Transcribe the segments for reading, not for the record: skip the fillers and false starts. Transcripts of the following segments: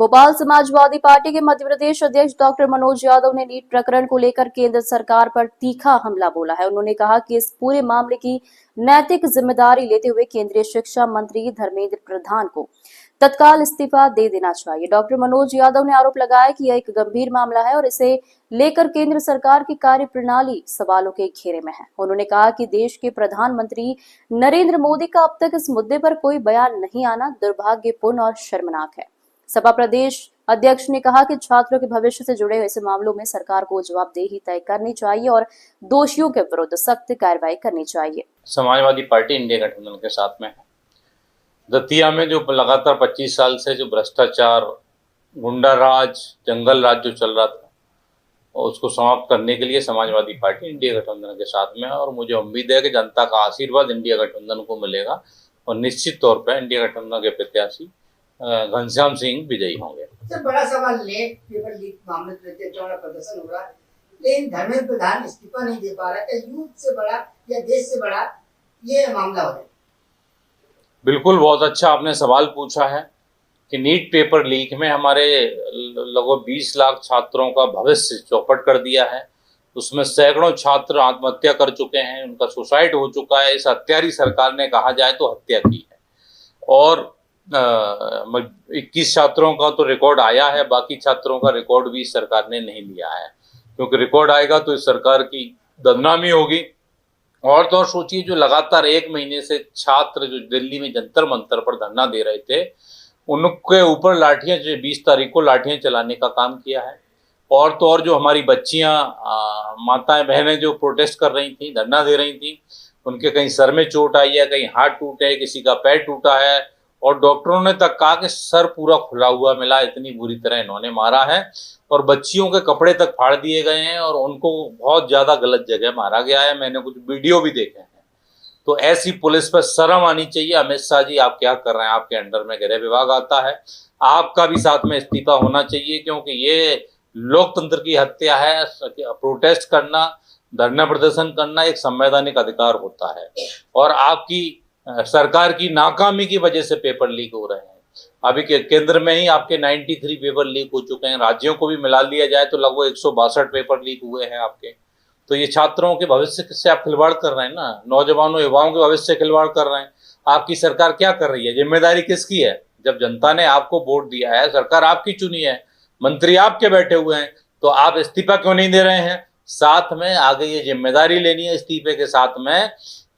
Bhopal Samajwadi party के मध्य प्रदेश अध्यक्ष doctor Manoj Yadav ने नीट प्रकरण को लेकर केंद्र सरकार पर तीखा हमला बोला है। उन्होंने कहा कि इस पूरे मामले की नैतिक जिम्मेदारी लेते हुए केंद्रीय शिक्षा मंत्री धर्मेंद्र प्रधान को तत्काल इस्तीफा दे देना चाहिए। डॉक्टर मनोज यादव ने आरोप लगाया कि यह एक गंभीर मामला है और इसे लेकर केंद्र सरकार की कार्यप्रणाली सवालों के घेरे में है। उन्होंने कहा कि देश के प्रधानमंत्री नरेंद्र मोदी का अब तक इस मुद्दे पर कोई बयान नहीं आना दुर्भाग्यपूर्ण और शर्मनाक है। सपा प्रदेश अध्यक्ष ने कहा कि छात्रों के भविष्य से जुड़े ऐसे मामलों में सरकार को जवाबदेही तय करनी चाहिए और दोषियों के विरुद्ध सख्त कार्रवाई करनी चाहिए। समाजवादी पार्टी इंडिया गठबंधन के साथ में है। दतिया में जो लगातार 25 साल से जो भ्रष्टाचार, गुंडा राज, जंगल राज जो चल रहा था, और उसको समाप्त करने के लिए समाजवादी पार्टी इंडिया गठबंधन के साथ में है। और मुझे उम्मीद है कि जनता का आशीर्वाद इंडिया गठबंधन को मिलेगा और निश्चित तौर पर इंडिया गठबंधन के प्रत्याशी घनश्याम सिंह विजयी होंगे। सबसे बड़ा सवाल पेपर लीक मामले में चौड़ा प्रदर्शन हो रहा है, लेकिन धर्मेंद्र प्रधान इस्तीफा नहीं दे पा रहा है। यूथ से बड़ा या देश से बड़ा ये मामला हो रहा है। बिल्कुल, बहुत अच्छा आपने सवाल पूछा है कि नीट पेपर लीक में हमारे लगभग 20 लाख छात्रों का भविष्य चौपट कर दिया है। उसमें सैकड़ों छात्र आत्महत्या कर चुके हैं, उनका सुसाइड हो चुका है। इस हत्यारी सरकार ने कहा जाए तो हत्या की है। और 21 छात्रों का तो रिकॉर्ड आया है, बाकी छात्रों का रिकॉर्ड भी इस सरकार ने नहीं लिया है, क्योंकि रिकॉर्ड आएगा तो इस सरकार की बदनामी होगी। और तो और सोचिए, जो लगातार 1 महीने से छात्र जो दिल्ली में जंतर मंतर पर धरना दे रहे थे, उनके ऊपर लाठियां 20 तारीख को लाठियां चलाने का काम किया है। और तो और जो हमारी बच्चियां, माताएं बहनें जो प्रोटेस्ट कर रही थी, धरना दे रही थी, उनके कहीं सर में चोट आई है, कहीं हाथ टूटे है, किसी का पैर टूटा है। और डॉक्टरों ने तक कहा कि सर पूरा खुला हुआ मिला, इतनी बुरी तरह इन्होंने मारा है। और बच्चियों के कपड़े तक फाड़ दिए गए हैं और उनको बहुत ज़्यादा गलत जगह मारा गया है। मैंने कुछ वीडियो भी देखे हैं। तो ऐसी पुलिस पर शर्म आनी चाहिए। अमित शाह जी, आप क्या कर रहे हैं? आपके अंडर में गृह विभाग आता है, आपका भी साथ में इस्तीफा होना चाहिए, क्योंकि ये लोकतंत्र की हत्या है। प्रोटेस्ट करना, धरना प्रदर्शन करना एक संवैधानिक अधिकार होता है। और आपकी सरकार की नाकामी की वजह से पेपर लीक हो रहे हैं। अभी के केंद्र में ही आपके 93 पेपर लीक हो चुके हैं। राज्यों को भी मिला लिया जाए तो लगभग 162 पेपर लीक हुए हैं आपके। तो ये छात्रों के भविष्य से आप खिलवाड़ कर रहे हैं ना, नौजवानों युवाओं के भविष्य से खिलवाड़ कर रहे हैं। आपकी सरकार क्या कर रही है? जिम्मेदारी किसकी है? जब जनता ने आपको वोट दिया है, सरकार आपकी चुनी है, मंत्री आपके बैठे हुए हैं, तो आप इस्तीफा क्यों नहीं दे रहे हैं? साथ में आगे ये जिम्मेदारी लेनी है इस्तीफे के साथ में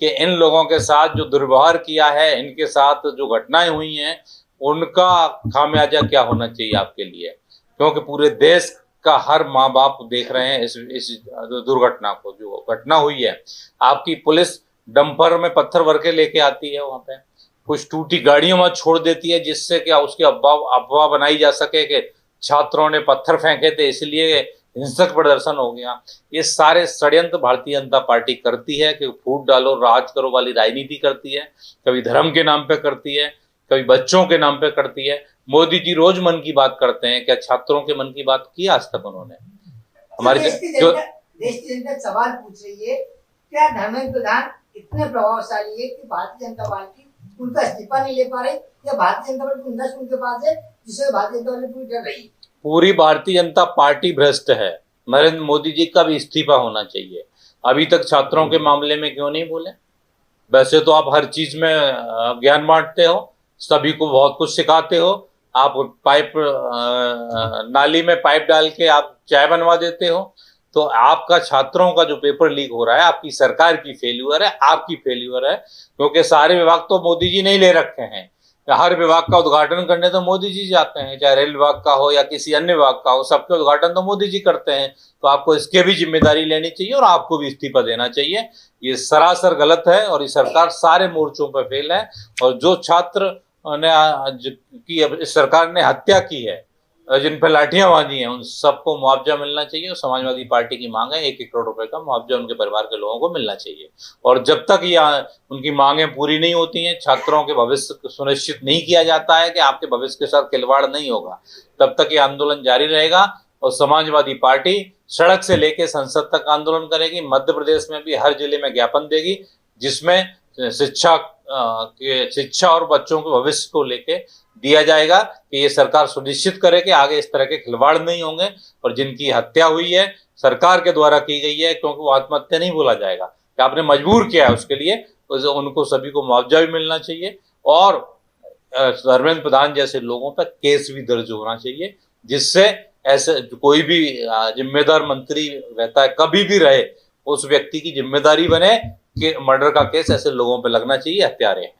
कि इन लोगों के साथ जो दुर्व्यवहार किया है, इनके साथ जो घटनाएं हुई हैं, उनका खामियाजा क्या होना चाहिए आपके लिए। क्योंकि पूरे देश का हर माँ बाप देख रहे हैं इस दुर्घटना को, जो घटना हुई है। आपकी पुलिस डंपर में पत्थर भर के लेके आती है, वहाँ पे कुछ टूटी गाड़ियों में छोड़ देती है, जिससे क्या उसकी अफवाह बनाई जा सके कि छात्रों ने पत्थर फेंके थे इसलिए हिंसक प्रदर्शन हो गया। ये सारे षड्यंत्र भारतीय जनता पार्टी करती है कि फूट डालो, राज करो वाली राजनीति करती है। कभी धर्म के नाम पे करती है, कभी बच्चों के नाम पे करती है। मोदी जी रोज मन की बात करते हैं, क्या छात्रों के मन की बात की आज तक उन्होंने? हमारे देश की जनता सवाल पूछ रही है, क्या धर्मेंद्र प्रधान इतने प्रभावशाली है कि भारतीय जनता पार्टी उनका इस्तीफा नहीं ले पा रही, या भारतीय जनता पार्टी नष्ट उनके पास है जिससे भारतीय जनता पार्टी पूरी डर रही है? पूरी भारतीय जनता पार्टी भ्रष्ट है। नरेंद्र मोदी जी का भी इस्तीफा होना चाहिए। अभी तक छात्रों के मामले में क्यों नहीं बोले? वैसे तो आप हर चीज में ज्ञान बांटते हो, सभी को बहुत कुछ सिखाते हो। आप पाइप नाली में पाइप डाल के आप चाय बनवा देते हो। तो आपका छात्रों का जो पेपर लीक हो रहा है, आपकी सरकार की फेल्यूर है, आपकी फेल्यूर है। क्योंकि सारे विभाग तो मोदी जी नहीं ले रखे हैं। हर विभाग का उद्घाटन करने तो मोदी जी जाते हैं, चाहे रेल विभाग का हो या किसी अन्य विभाग का हो, सबके उद्घाटन तो मोदी जी करते हैं। तो आपको इसके भी जिम्मेदारी लेनी चाहिए और आपको भी इस्तीफा देना चाहिए। ये सरासर गलत है और ये सरकार सारे मोर्चों पर फेल है। और जो छात्र ने की इस सरकार ने हत्या की है, जिन पर लाठियां बांधी हैं, उन सबको मुआवजा मिलना चाहिए। और समाजवादी पार्टी की मांग है 1-1 करोड़ रुपए का मुआवजा उनके परिवार के लोगों को मिलना चाहिए। और जब तक ये उनकी मांगें पूरी नहीं होती हैं, छात्रों के भविष्य सुनिश्चित नहीं किया जाता है कि आपके भविष्य के साथ खिलवाड़ नहीं होगा, तब तक ये आंदोलन जारी रहेगा। और समाजवादी पार्टी सड़क से लेकर संसद तक आंदोलन करेगी। मध्य प्रदेश में भी हर जिले में ज्ञापन देगी, जिसमें शिक्षा और बच्चों के भविष्य को लेके दिया जाएगा कि ये सरकार सुनिश्चित करे कि आगे इस तरह के खिलवाड़ नहीं होंगे और जिनकी हत्या हुई है सरकार के द्वारा की गई है, क्योंकि वो आत्महत्या नहीं बोला जाएगा कि आपने मजबूर किया है उसके लिए, उनको सभी को मुआवजा भी मिलना चाहिए और धर्मेंद्र प्रधान जैसे लोगों पर केस भी दर्ज होना चाहिए, जिससे ऐसे कोई भी जिम्मेदार मंत्री रहता है कभी भी रहे उस व्यक्ति की जिम्मेदारी बने कि मर्डर का केस ऐसे लोगों पर लगना चाहिए, हत्यारे हैं।